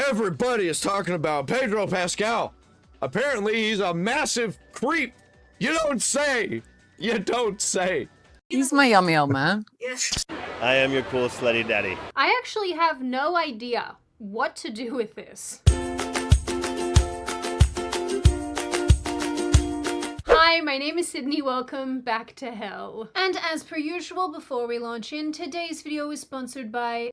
Everybody is talking about Pedro Pascal. Apparently he's a massive creep. You don't say. You don't say. He's my yummy old man. Yes. I am your cool slutty daddy. I actually have no idea what to do with this. Hi, my name is Sydney. Welcome back to hell. And as per usual, before we launch in, today's video is sponsored by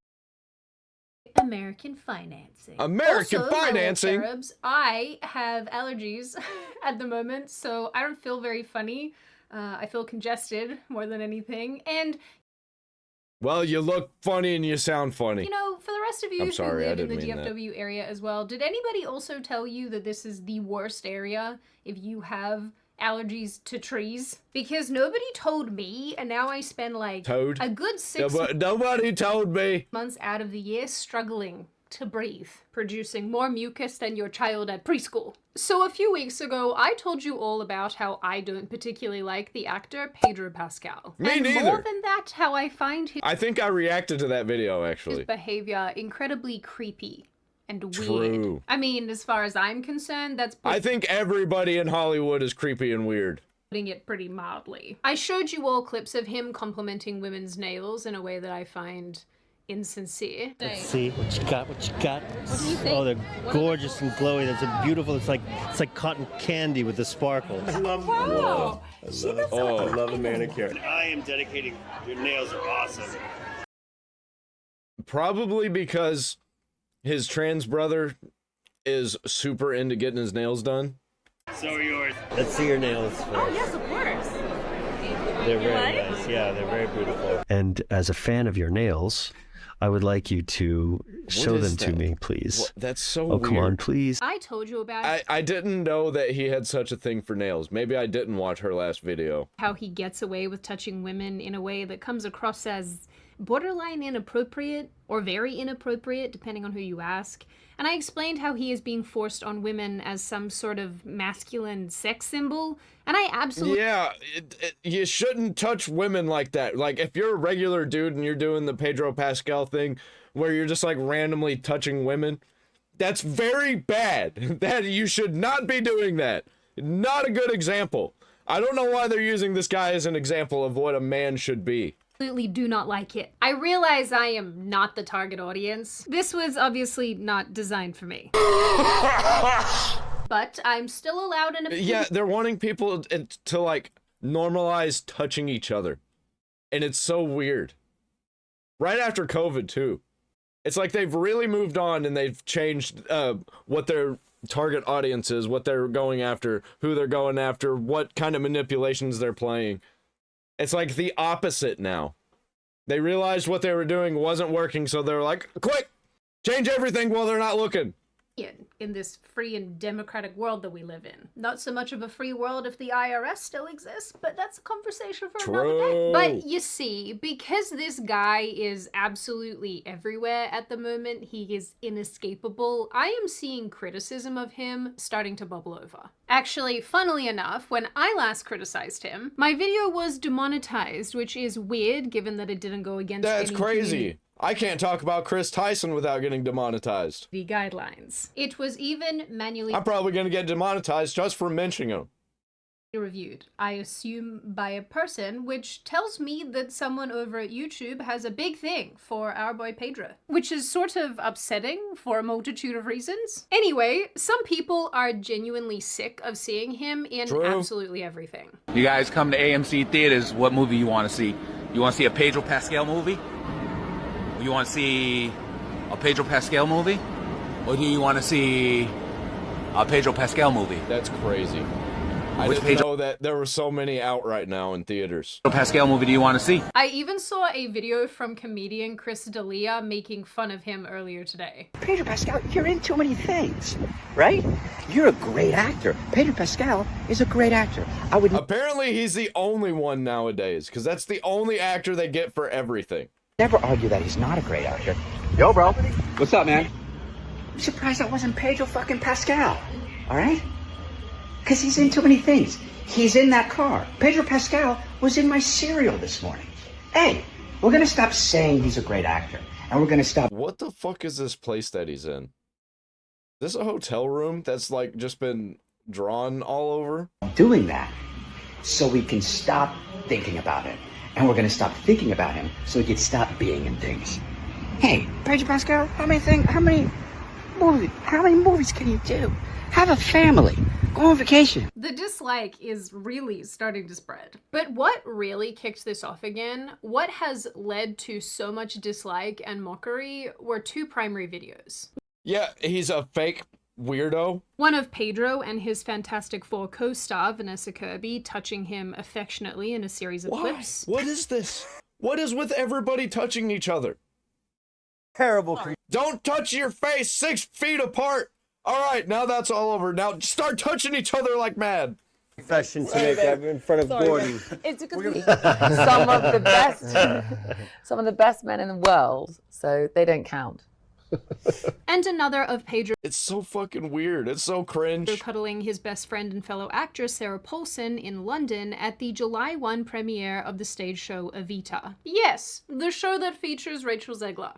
American Financing. American also, Financing? Cherubs, I have allergies at the moment, so I don't feel very funny. I feel congested more than anything, and well, you look funny and you sound funny. you know, for the rest of you I'm who sorry, I live in the didn't mean DFW area as well, did anybody also tell you that this is the worst area if you have allergies to trees? Because nobody told me, and now I spend like a good 6 Nobody told me. months out of the year struggling to breathe, producing more mucus than your child at preschool. So a few weeks ago, I told you all about how I don't particularly like the actor Pedro Pascal. Me and neither. More than that, how I find his I think I reacted to that video, actually. behavior incredibly creepy and weird. True. I mean, as far as I'm concerned, that's I think everybody in Hollywood is creepy and weird. putting it pretty mildly. I showed you all clips of him complimenting women's nails in a way that I find insincere. Let's see what you got. What you got? What do you think? Oh, they're gorgeous and glowy. That's a beautiful. It's like cotton candy with the sparkles. I love. Wow. I love a manicure. I am dedicating. Your nails are awesome. Probably because his trans brother is super into getting his nails done. So are yours. Let's see your nails first. Oh, yes, of course. They're very nice. Yeah, they're very beautiful. And as a fan of your nails, I would like you to show is them to that? me, please. What? That's so Oh, weird. come on, please. I told you about I didn't know that he had such a thing for nails. Maybe I didn't watch her last video. how he gets away with touching women in a way that comes across as borderline inappropriate or very inappropriate, depending on who you ask. And I explained how he is being forced on women as some sort of masculine sex symbol, and I absolutely Yeah, you shouldn't touch women like that. Like, if you're a regular dude and you're doing the Pedro Pascal thing where you're just like randomly touching women, that's very bad. That you should not be doing that. Not a good example. I don't know why they're using this guy as an example of what a man should be. absolutely do not like it. I realize I am not the target audience. This was obviously not designed for me. But I'm still allowed an opinion. Yeah, they're wanting people to like normalize touching each other. And it's so weird. Right after COVID too. It's like they've really moved on and they've changed what their target audience is, what they're going after, who they're going after, what kind of manipulations they're playing. It's like the opposite now. They realized what they were doing wasn't working, so they're like, quick, change everything while they're not looking. In this free and democratic world that we live in. Not so much of a free world if the IRS still exists, but that's a conversation for another day. But you see, because this guy is absolutely everywhere at the moment, he is inescapable, I am seeing criticism of him starting to bubble over. Actually, funnily enough, when I last criticized him, my video was demonetized, which is weird given that it didn't go against That's any crazy. I can't talk about Chris Tyson without getting demonetized. the guidelines. It was even manually I'm probably going to get demonetized just for mentioning him. reviewed, I assume by a person, which tells me that someone over at YouTube has a big thing for our boy Pedro, which is sort of upsetting for a multitude of reasons. Anyway, some people are genuinely sick of seeing him in absolutely everything. You guys come to AMC theaters, what movie you want to see? You want to see a Pedro Pascal movie? You want to see a Pedro Pascal movie? Or do you want to see a Pedro Pascal movie? That's crazy. I didn't know that there were so many out right now in theaters. Pedro Pascal movie do you want to see? I even saw a video from comedian Chris D'Elia making fun of him earlier today. Pedro Pascal, you're in too many things, right? You're a great actor. Pedro Pascal is a great actor. I would Apparently he's the only one nowadays, because that's the only actor they get for everything. never argue that he's not a great actor. Yo, bro. What's up, man? I'm surprised that wasn't Pedro fucking Pascal, all right? Because he's in too many things. He's in that car. Pedro Pascal was in my cereal this morning. Hey, we're going to stop saying he's a great actor. And we're going to stop. What the fuck is this place that he's in? This a hotel room that's like just been drawn all over? Doing that so we can stop thinking about it. And we're going to stop thinking about him so we can stop being in things. Hey, Pedro Pascal, how many movies can you do? Have a family. Go on vacation. The dislike is really starting to spread. But what really kicked this off again, what has led to so much dislike and mockery, were two primary videos. Yeah, he's a fake weirdo. One of Pedro and his Fantastic Four co-star Vanessa Kirby touching him affectionately in a series of clips. What is this? What is with everybody touching each other? Terrible. Don't touch your face 6 feet apart. All right, now that's all over. Now start touching each other like mad. Confession to make in front of Gordon. It's because some of the best men in the world, so they don't count. And another of Pedro It's so fucking weird. It's so cringe. cuddling his best friend and fellow actress Sarah Paulson in London at the July 1 premiere of the stage show Evita. Yes, the show that features Rachel Zegler.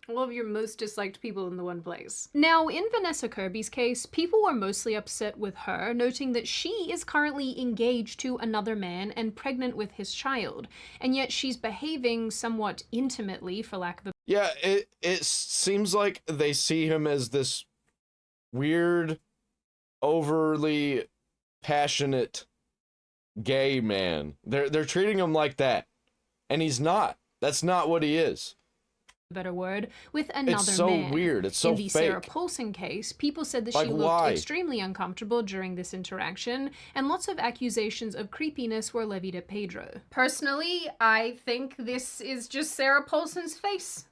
All of your most disliked people in the one place. Now, in Vanessa Kirby's case, people were mostly upset with her, noting that she is currently engaged to another man and pregnant with his child, and yet she's behaving somewhat intimately, for lack of a... Yeah, it seems like they see him as this weird, overly passionate gay man. They're treating him like that, and he's not. That's not what he is. better word, with another man. It's so weird. It's so fake. In the fake. Sarah Paulson case, people said that Like, she looked why? extremely uncomfortable during this interaction, and lots of accusations of creepiness were levied at Pedro. Personally, I think this is just Sarah Paulson's face.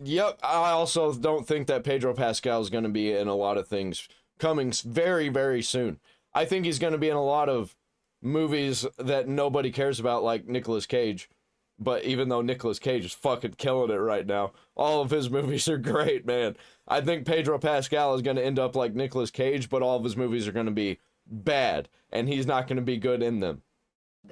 Yep, I also don't think that Pedro Pascal is going to be in a lot of things coming very, very soon. I think he's going to be in a lot of movies that nobody cares about, like Nicolas Cage. But even though Nicolas Cage is fucking killing it right now, all of his movies are great, man. I think Pedro Pascal is going to end up like Nicolas Cage, but all of his movies are going to be bad, and he's not going to be good in them.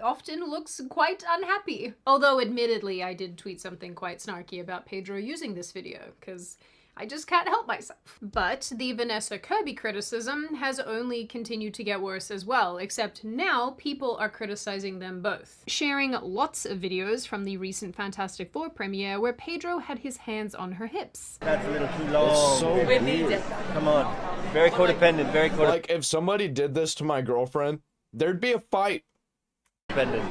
Often looks quite unhappy. Although, admittedly, I did tweet something quite snarky about Pedro using this video, because I just can't help myself. But the Vanessa Kirby criticism has only continued to get worse as well, except now people are criticizing them both. Sharing lots of videos from the recent Fantastic Four premiere where Pedro had his hands on her hips. That's a little too long. It's so weird. Come on. Very codependent, very codependent. Like, if somebody did this to my girlfriend, there'd be a fight.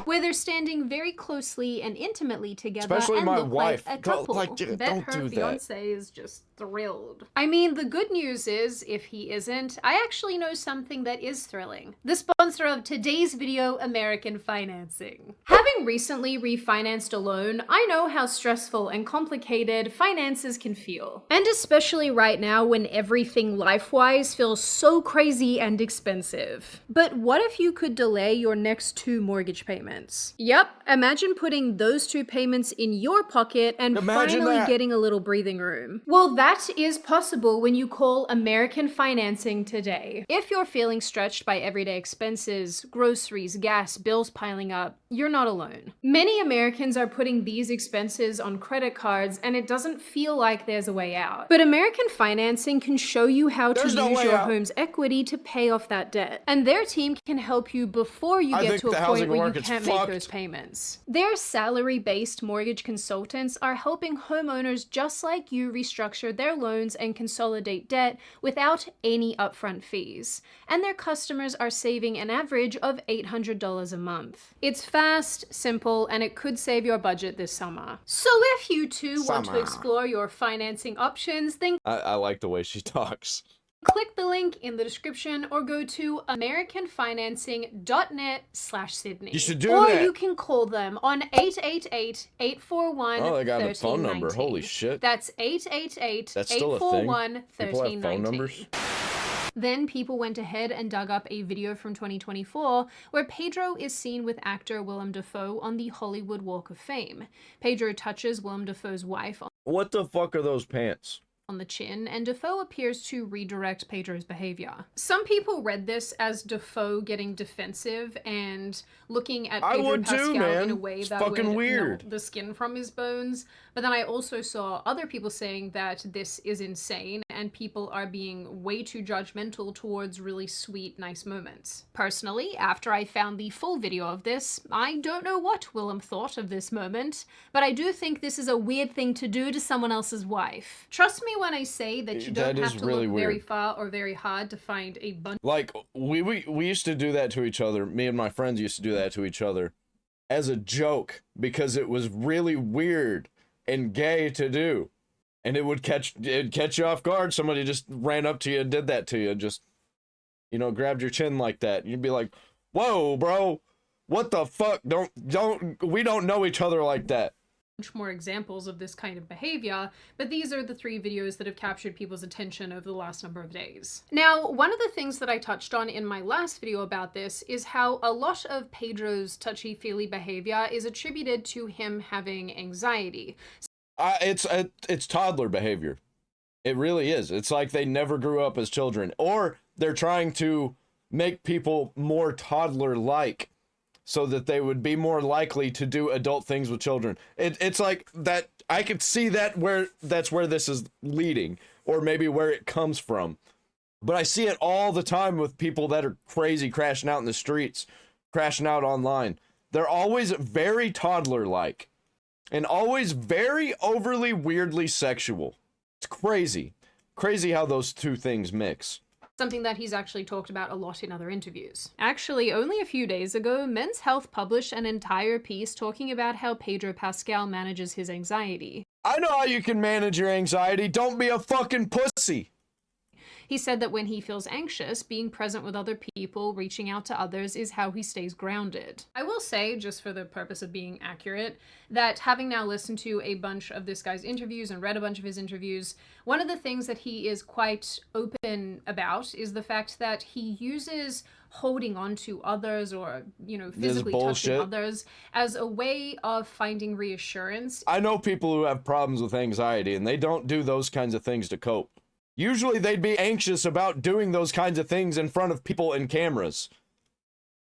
Where they're standing very closely and intimately together, Especially and my look wife. like a couple. Don't Bet her do that. fiance is just thrilled. I mean, the good news is, if he isn't, I actually know something that is thrilling. The sponsor of today's video, American Financing. Having recently refinanced a loan, I know how stressful and complicated finances can feel. And especially right now when everything life-wise feels so crazy and expensive. But what if you could delay your next 2 mortgage payments? Yep, imagine putting those 2 payments in your pocket and finally getting a little breathing room. Well, that is possible when you call American Financing today. If you're feeling stretched by everyday expenses, groceries, gas, bills piling up, you're not alone. Many Americans are putting these expenses on credit cards and it doesn't feel like there's a way out. But American Financing can show you how to use your home's equity to pay off that debt. And their team can help you before you get to a point where you can't make those payments. Their salary-based mortgage consultants are helping homeowners just like you restructure their loans and consolidate debt without any upfront fees. And their customers are saving an average of $800 a month. It's fast, simple, and it could save your budget this summer. So if you too want to explore your financing options, then I like the way she talks. click the link in the description or go to americanfinancing.net/Sydney. You should do that. Or that. you can call them on 888-841-1319. Oh, they got a phone number. Holy shit. That's 888-841-1319. That's still a thing? People have phone numbers? Then people went ahead and dug up a video from 2024 where Pedro is seen with actor Willem Dafoe on the Hollywood Walk of Fame. Pedro touches Willem Dafoe's wife What the fuck are those pants? on the chin, and Defoe appears to redirect Pedro's behavior. Some people read this as Defoe getting defensive and looking at Pedro Pascal in a way that would melt the skin from his bones. But then I also saw other people saying that this is insane and people are being way too judgmental towards really sweet, nice moments. Personally, after I found the full video of this, I don't know what Willem thought of this moment, but I do think this is a weird thing to do to someone else's wife. Trust me when I say that you don't have to look very far or very hard to find a bunch. Like, we used to do that to each other. Me and my friends used to do that to each other as a joke because it was really weird and gay to do. And it'd catch you off guard. Somebody just ran up to you and did that to you. Just, you know, grabbed your chin like that. You'd be like, whoa, bro, what the fuck? We don't know each other like that. Much more examples of this kind of behavior, but these are the 3 videos that have captured people's attention over the last number of days. Now, one of the things that I touched on in my last video about this is how a lot of Pedro's touchy-feely behavior is attributed to him having anxiety. It's toddler behavior. It really is. It's like they never grew up as children, or they're trying to make people more toddler-like so that they would be more likely to do adult things with children. It's like that. I could see that that's where this is leading, or maybe where it comes from. But I see it all the time with people that are crazy, crashing out in the streets, crashing out online. They're always very toddler-like and always very overly weirdly sexual. It's crazy. Crazy how those two things mix. Something that he's actually talked about a lot in other interviews. Actually, only a few days ago, Men's Health published an entire piece talking about how Pedro Pascal manages his anxiety. I know how you can manage your anxiety. Don't be a fucking pussy. He said that when he feels anxious, being present with other people, reaching out to others is how he stays grounded. I will say, just for the purpose of being accurate, that having now listened to a bunch of this guy's interviews and read a bunch of his interviews, one of the things that he is quite open about is the fact that he uses holding on to others or, you know, physically touching others as a way of finding reassurance. I know people who have problems with anxiety and they don't do those kinds of things to cope. Usually they'd be anxious about doing those kinds of things in front of people and cameras.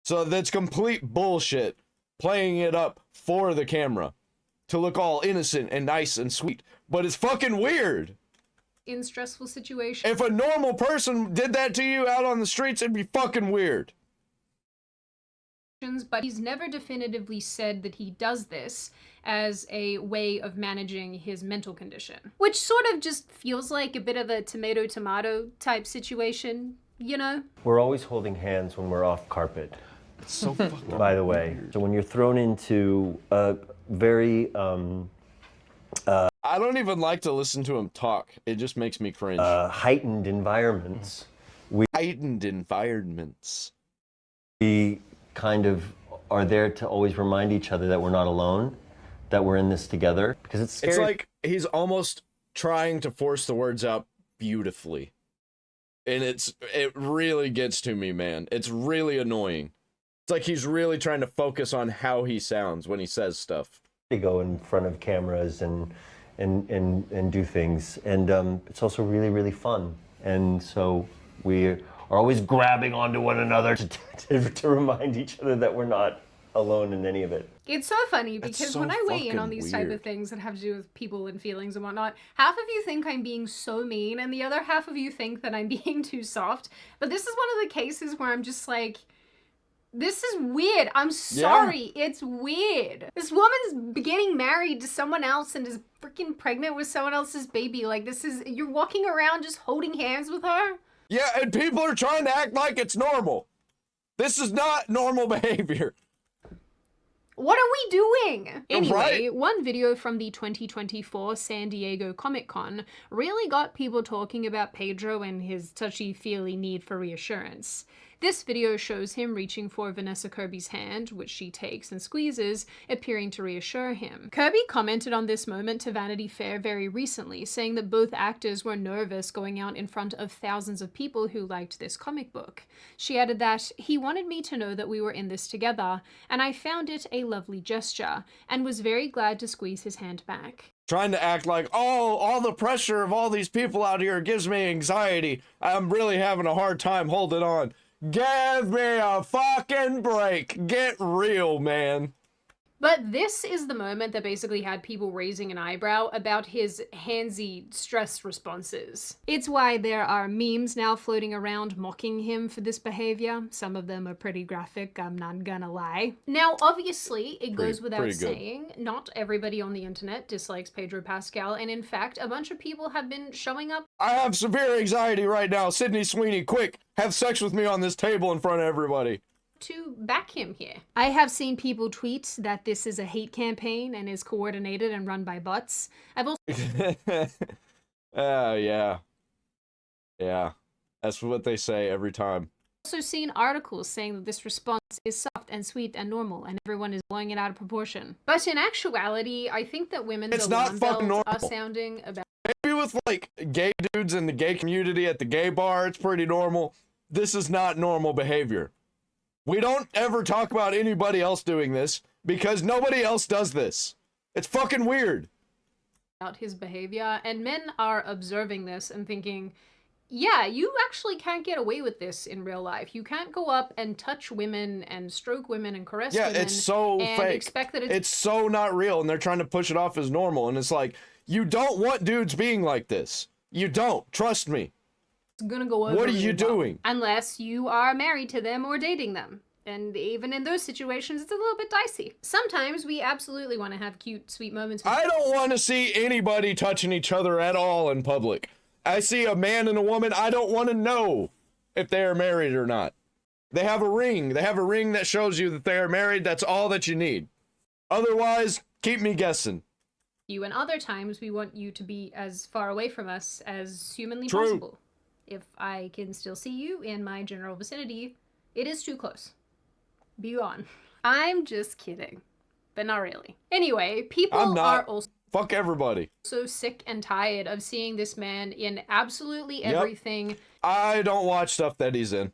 So that's complete bullshit, playing it up for the camera to look all innocent and nice and sweet. But it's fucking weird. In stressful situations. If a normal person did that to you out on the streets, it'd be fucking weird. But he's never definitively said that he does this as a way of managing his mental condition. Which sort of just feels like a bit of a tomato-tomato type situation, you know? We're always holding hands when we're off carpet. It's so fucking by the way. Weird. So when you're thrown into a very... I don't even like to listen to him talk. It just makes me cringe. Heightened environments. Heightened environments. We kind of are there to always remind each other that we're not alone, that we're in this together, because it's scary. It's like he's almost trying to force the words out beautifully. And it really gets to me, man. It's really annoying. It's like he's really trying to focus on how he sounds when he says stuff. To go in front of cameras and do things, and it's also really, really fun. And so we are always grabbing onto one another to remind each other that we're not alone in any of it. It's so funny because when I weigh in on these type of things that have to do with people and feelings and whatnot, half of you think I'm being so mean and the other half of you think that I'm being too soft. But this is one of the cases where I'm just like, this is weird. I'm sorry. Yeah. It's weird. This woman's getting married to someone else and is freaking pregnant with someone else's baby. Like, you're walking around just holding hands with her? Yeah, and people are trying to act like it's normal. This is not normal behavior. What are we doing? Anyway, right? One video from the 2024 San Diego Comic-Con really got people talking about Pedro and his touchy-feely need for reassurance. This video shows him reaching for Vanessa Kirby's hand, which she takes and squeezes, appearing to reassure him. Kirby commented on this moment to Vanity Fair very recently, saying that both actors were nervous going out in front of thousands of people who liked this comic book. She added that, "He wanted me to know that we were in this together, and I found it a lovely gesture, and was very glad to squeeze his hand back." Trying to act like, oh, all the pressure of all these people out here gives me anxiety. I'm really having a hard time holding on. Give me a fucking break. Get real, man. But this is the moment that basically had people raising an eyebrow about his handsy stress responses. It's why there are memes now floating around mocking him for this behavior. Some of them are pretty graphic, I'm not gonna lie. Now, obviously, it goes without saying, not everybody on the internet dislikes Pedro Pascal, and in fact, a bunch of people have been showing up. I have severe anxiety right now. Sydney Sweeney, quick, have sex with me on this table in front of everybody. To back him here. I have seen people tweet that this is a hate campaign and is coordinated and run by bots. I've also yeah. That's what they say every time. also seen articles saying that this response is soft and sweet and normal and everyone is blowing it out of proportion. But in actuality, I think that women's alarm bells are sounding about... Maybe with like gay dudes in the gay community at the gay bar, it's pretty normal. This is not normal behavior. We don't ever talk about anybody else doing this because nobody else does this. It's fucking weird. About his behavior, and men are observing this and thinking, yeah, you actually can't get away with this in real life. You can't go up and touch women and stroke women and caress women. Yeah, it's so fake. Expect that it's so not real, and they're trying to push it off as normal. And it's like, you don't want dudes being like this. You don't. Trust me. Gonna go over. What are you doing? Unless you are married to them or dating them. And even in those situations, it's a little bit dicey. Sometimes we absolutely want to have cute, sweet moments. I don't want to see anybody touching each other at all in public. I see a man and a woman, I don't want to know if they are married or not. They have a ring. They have a ring that shows you that they are married. That's all that you need. Otherwise, keep me guessing. You and other times we want you to be as far away from us as humanly possible. If I can still see you in my general vicinity, it is too close. Be gone. I'm just kidding, but not really. Anyway, people are also... Fuck everybody. So sick and tired of seeing this man in absolutely everything. I don't watch stuff that he's in.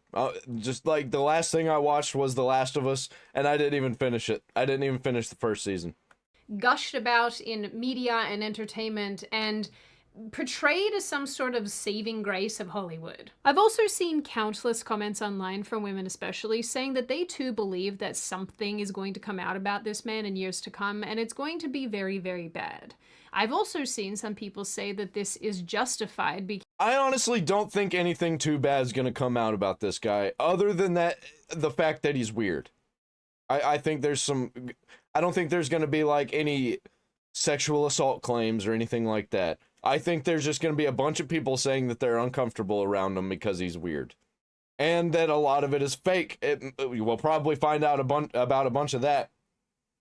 Just like the last thing I watched was The Last of Us, and I didn't even finish it. I didn't even finish the first season. Gushed about in media and entertainment, and portrayed as some sort of saving grace of Hollywood. I've also seen countless comments online from women especially saying that they too believe that something is going to come out about this man in years to come, and it's going to be very, very bad. I've also seen some people say that this is justified because... I honestly don't think anything too bad is going to come out about this guy, other than that, the fact that he's weird. I think there's some... I don't think there's going to be like any sexual assault claims or anything like that. I think there's just going to be a bunch of people saying that they're uncomfortable around him because he's weird. And that a lot of it is fake. We'll probably find out about a bunch of that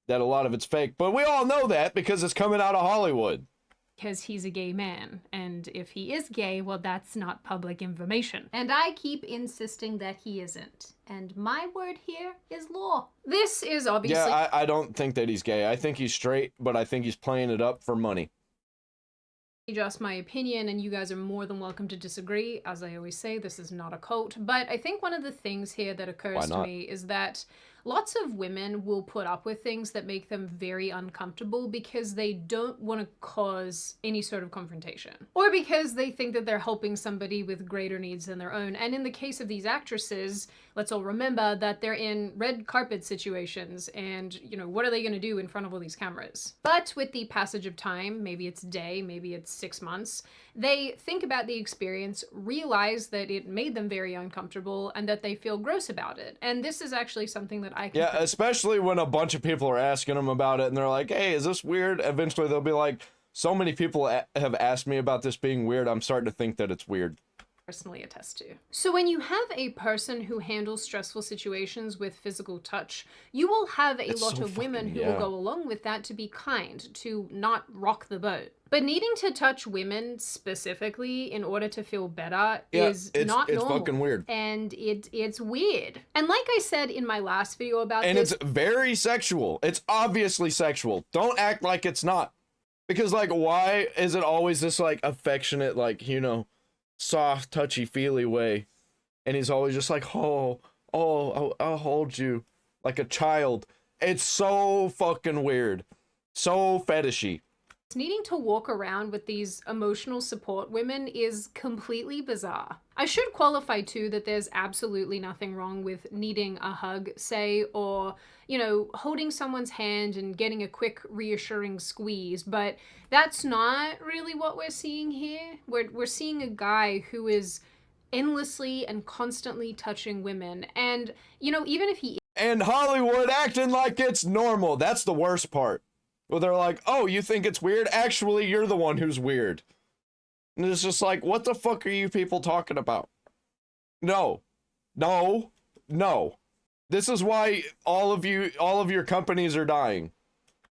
a lot of it's fake. But we all know that because it's coming out of Hollywood. Because he's a gay man. And if he is gay, well, that's not public information. And I keep insisting that he isn't. And my word here is law. This is obviously... Yeah, I don't think that he's gay. I think he's straight, but I think he's playing it up for money. Just my opinion, and you guys are more than welcome to disagree. As I always say, this is not a cult, but I think one of the things here that occurs to me is that lots of women will put up with things that make them very uncomfortable because they don't want to cause any sort of confrontation, or because they think that they're helping somebody with greater needs than their own. And in the case of these actresses, let's all remember that they're in red carpet situations, and you know, what are they going to do in front of all these cameras? But with the passage of time, maybe it's a day, maybe it's 6 months, they think about the experience, realize that it made them very uncomfortable, and that they feel gross about it. And this is actually something that I can... Yeah, especially when a bunch of people are asking them about it, and they're like, hey, is this weird? Eventually they'll be like, so many people have asked me about this being weird, I'm starting to think that it's weird. personally attest to. So when you have a person who handles stressful situations with physical touch, you will have a lot of women who will go along with that to be kind, to not rock the boat. But needing to touch women specifically in order to feel better is not normal. It's fucking weird. And it's weird. And like I said in my last video about this... And it's very sexual. It's obviously sexual. Don't act like it's not. Because, like, why is it always this, like, affectionate, like, you know, soft, touchy-feely way? And he's always just like, oh, I'll hold you like a child. It's so fucking weird. So fetishy. Needing to walk around with these emotional support women is completely bizarre. I should qualify too that there's absolutely nothing wrong with needing a hug, say, or, you know, holding someone's hand and getting a quick reassuring squeeze, but that's not really what we're seeing here. We're seeing a guy who is endlessly and constantly touching women, and, you know, even if he... And Hollywood acting like it's normal. That's the worst part. Well, they're like, oh, you think it's weird? Actually, you're the one who's weird. And it's just like, what the fuck are you people talking about? No. No. No. This is why all of your companies are dying.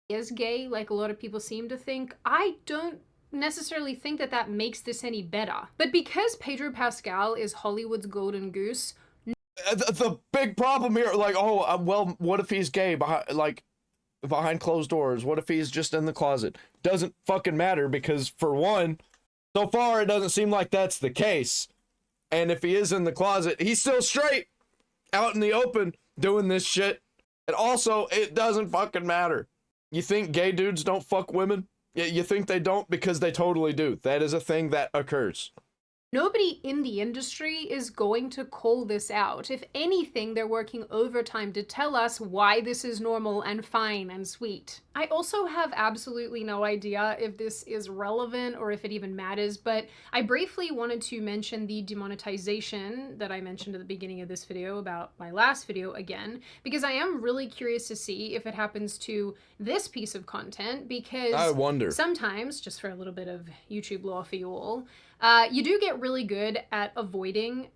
Is gay, like a lot of people seem to think. I don't necessarily think that that makes this any better. But because Pedro Pascal is Hollywood's golden goose... The big problem here, like, oh, well, what if he's gay? Behind closed doors, what if he's just in the closet? Doesn't fucking matter, because for one, so far it doesn't seem like that's the case. And if he is in the closet, he's still straight, out in the open, doing this shit. And also, it doesn't fucking matter. You think gay dudes don't fuck women? You think they don't? Because they totally do. That is a thing that occurs. Nobody in the industry is going to call this out. If anything, they're working overtime to tell us why this is normal and fine and sweet. I also have absolutely no idea if this is relevant or if it even matters, but I briefly wanted to mention the demonetization that I mentioned at the beginning of this video about my last video again, because I am really curious to see if it happens to this piece of content, because I wonder. Sometimes, just for a little bit of YouTube lore for you all, you do get really good at avoiding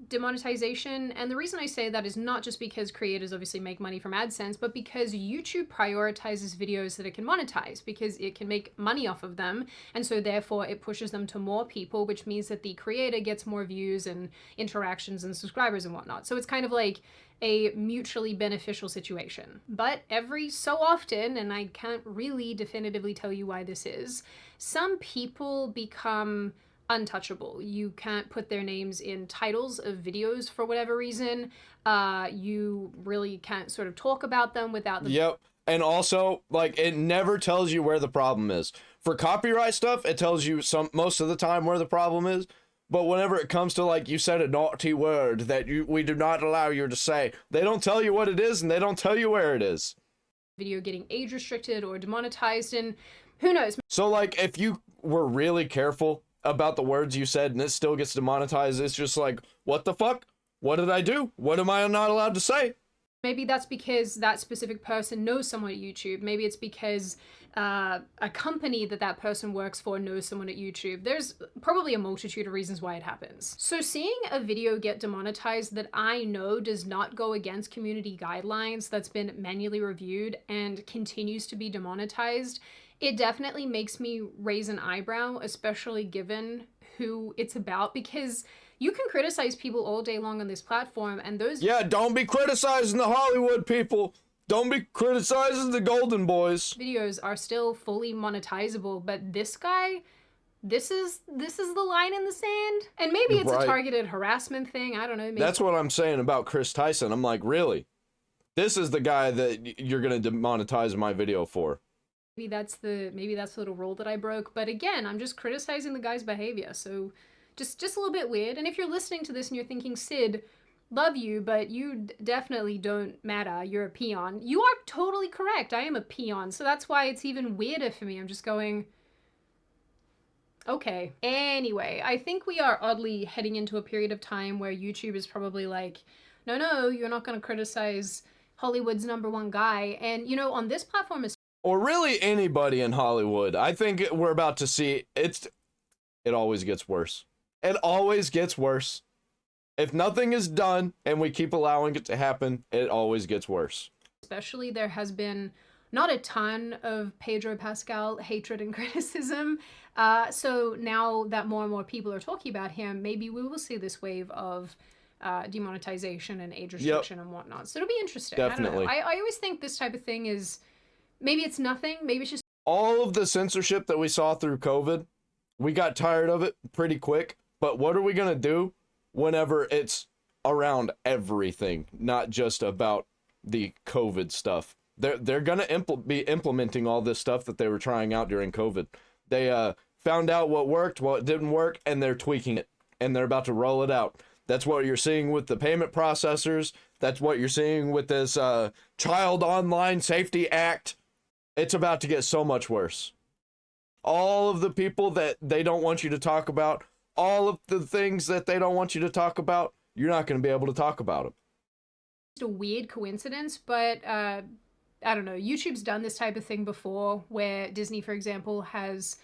demonetization, and the reason I say that is not just because creators obviously make money from AdSense, but because YouTube prioritizes videos that it can monetize, because it can make money off of them, and so therefore it pushes them to more people, which means that the creator gets more views and interactions and subscribers and whatnot. So it's kind of like a mutually beneficial situation. But every so often, and I can't really definitively tell you why this is, some people become untouchable. You can't put their names in titles of videos for whatever reason. You really can't sort of talk about them without the... Yep. And also, like, it never tells you where the problem is. For copyright stuff, it tells you most of the time where the problem is. But whenever it comes to, like, you said a naughty word that we do not allow you to say, they don't tell you what it is and they don't tell you where it is. Video getting age restricted or demonetized, and who knows? So, like, if you were really careful about the words you said and it still gets demonetized, it's just like, what the fuck? What did I do? What am I not allowed to say? Maybe that's because that specific person knows someone at YouTube. Maybe it's because a company that person works for knows someone at YouTube. There's probably a multitude of reasons why it happens. So seeing a video get demonetized that I know does not go against community guidelines, that's been manually reviewed and continues to be demonetized, it definitely makes me raise an eyebrow, especially given who it's about, because you can criticize people all day long on this platform, and those... Yeah, don't be criticizing the Hollywood people. Don't be criticizing the Golden Boys. Videos are still fully monetizable, but this guy, this is the line in the sand. And maybe it's a targeted harassment thing. I don't know. Maybe. That's what I'm saying about Chris Tyson. I'm like, really? This is the guy that you're gonna demonetize my video for. Maybe that's the little rule that I broke. But again, I'm just criticizing the guy's behavior. So just a little bit weird. And if you're listening to this and you're thinking, Sid, love you, but you definitely don't matter, you're a peon, you are totally correct. I am a peon. So that's why it's even weirder for me. I'm just going, okay. Anyway, I think we are oddly heading into a period of time where YouTube is probably like, no, you're not going to criticize Hollywood's #1 guy. And, you know, on this platform is... Or really anybody in Hollywood. I think we're about to see, it always gets worse. It always gets worse. If nothing is done and we keep allowing it to happen, it always gets worse. Especially there has been not a ton of Pedro Pascal hatred and criticism. So now that more and more people are talking about him, maybe we will see this wave of demonetization and age restriction and whatnot. So it'll be interesting. Definitely. I don't know. I always think this type of thing is, maybe it's nothing, maybe it's just... All of the censorship that we saw through COVID, we got tired of it pretty quick. But what are we going to do whenever it's around everything, not just about the COVID stuff? They're going to be implementing all this stuff that they were trying out during COVID. They found out what worked, what didn't work, and they're tweaking it. And they're about to roll it out. That's what you're seeing with the payment processors. That's what you're seeing with this Child Online Safety Act. It's about to get so much worse. All of the people that they don't want you to talk about, all of the things that they don't want you to talk about, you're not going to be able to talk about them. It's a weird coincidence, but I don't know, YouTube's done this type of thing before, where Disney, for example, has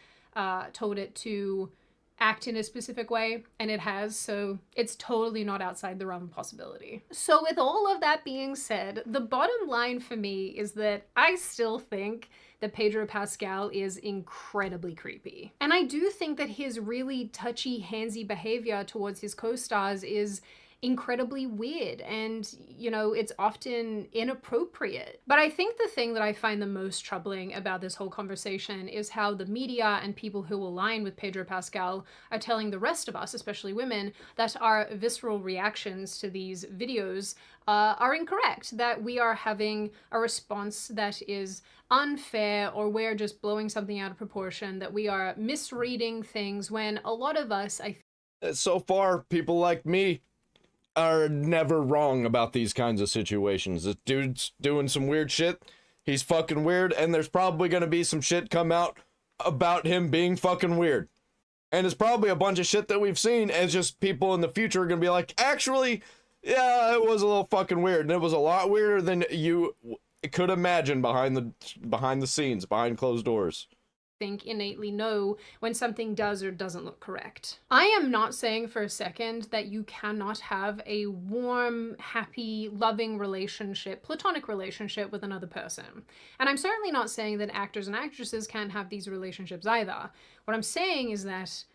told it to act in a specific way, and it has, so it's totally not outside the realm of possibility. So with all of that being said, the bottom line for me is that I still think that Pedro Pascal is incredibly creepy. And I do think that his really touchy, handsy behavior towards his co-stars is incredibly weird, and you know, it's often inappropriate. But I think the thing that I find the most troubling about this whole conversation is how the media and people who align with Pedro Pascal are telling the rest of us, especially women, that our visceral reactions to these videos are incorrect, that we are having a response that is unfair, or we're just blowing something out of proportion, that we are misreading things, when a lot of us, so far, people like me are never wrong about these kinds of situations. This dude's doing some weird shit. He's fucking weird, and there's probably gonna be some shit come out about him being fucking weird. And it's probably a bunch of shit that we've seen, and it's just people in the future are gonna be like, actually, yeah, it was a little fucking weird, and it was a lot weirder than you could imagine behind the scenes, behind closed doors. Think innately know when something does or doesn't look correct. I am not saying for a second that you cannot have a warm, happy, loving relationship, platonic relationship with another person. And I'm certainly not saying that actors and actresses can't have these relationships either. What I'm saying is that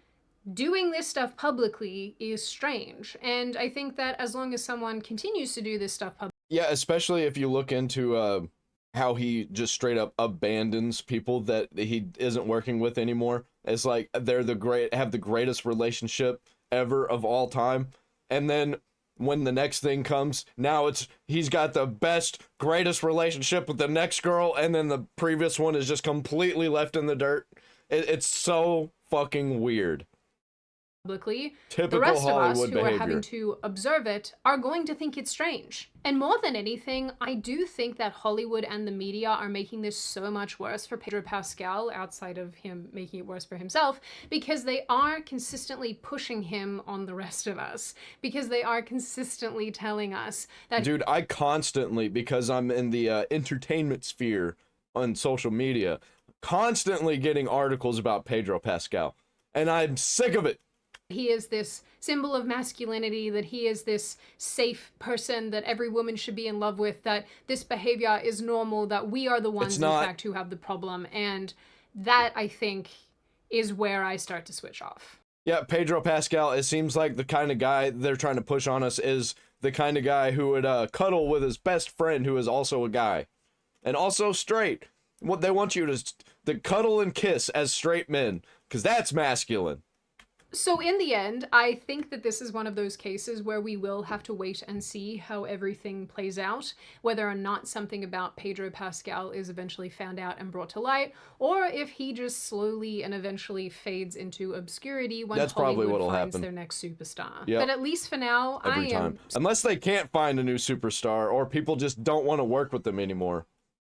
doing this stuff publicly is strange. And I think that as long as someone continues to do this stuff publicly... Yeah, especially if you look into how he just straight up abandons people that he isn't working with anymore. It's like they're have the greatest relationship ever of all time, and then when the next thing comes, now he's got the best, greatest relationship with the next girl, and then the previous one is just completely left in the dirt. It's so fucking weird. Publicly, Typical the rest Hollywood of us who behavior. are having to observe it are going to think it's strange. And more than anything, I do think that Hollywood and the media are making this so much worse for Pedro Pascal, outside of him making it worse for himself, because they are consistently pushing him on the rest of us, because they are consistently telling us that... Dude, I constantly, because I'm in the entertainment sphere on social media, constantly getting articles about Pedro Pascal, and I'm sick of it. He is this symbol of masculinity, that he is this safe person that every woman should be in love with, that this behavior is normal, that we are the ones, in fact, who have the problem. And that, I think, is where I start to switch off. Yeah, Pedro Pascal, it seems like the kind of guy they're trying to push on us is the kind of guy who would cuddle with his best friend who is also a guy. And also straight. What they want you to cuddle and kiss as straight men, because that's masculine. So in the end, I think that this is one of those cases where we will have to wait and see how everything plays out, whether or not something about Pedro Pascal is eventually found out and brought to light, or if he just slowly and eventually fades into obscurity when Hollywood finds their next superstar. Yep. But at least for now, Every time. Unless they can't find a new superstar, or people just don't want to work with them anymore.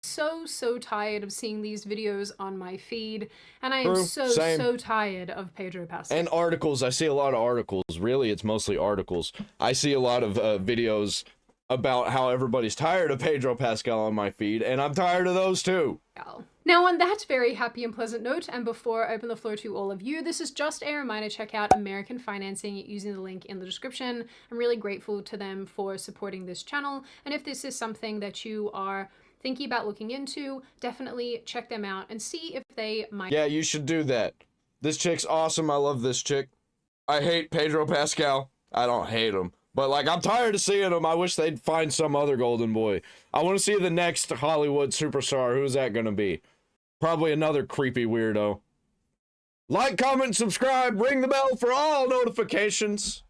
So tired of seeing these videos on my feed, and I am so tired of Pedro Pascal. And articles, I see a lot of articles. Really, it's mostly articles. I see a lot of videos about how everybody's tired of Pedro Pascal on my feed, and I'm tired of those too. Now, on that very happy and pleasant note, and before I open the floor to all of you, this is just a reminder, check out American Financing using the link in the description. I'm really grateful to them for supporting this channel, and if this is something that you are thinking about looking into, definitely check them out and see if they might. Yeah, you should do that. This chick's awesome. I love this chick. I hate Pedro Pascal. I don't hate him. But, like, I'm tired of seeing him. I wish they'd find some other golden boy. I want to see the next Hollywood superstar. Who's that going to be? Probably another creepy weirdo. Like, comment, subscribe, ring the bell for all notifications.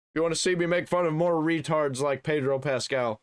If you want to see me make fun of more retards like Pedro Pascal.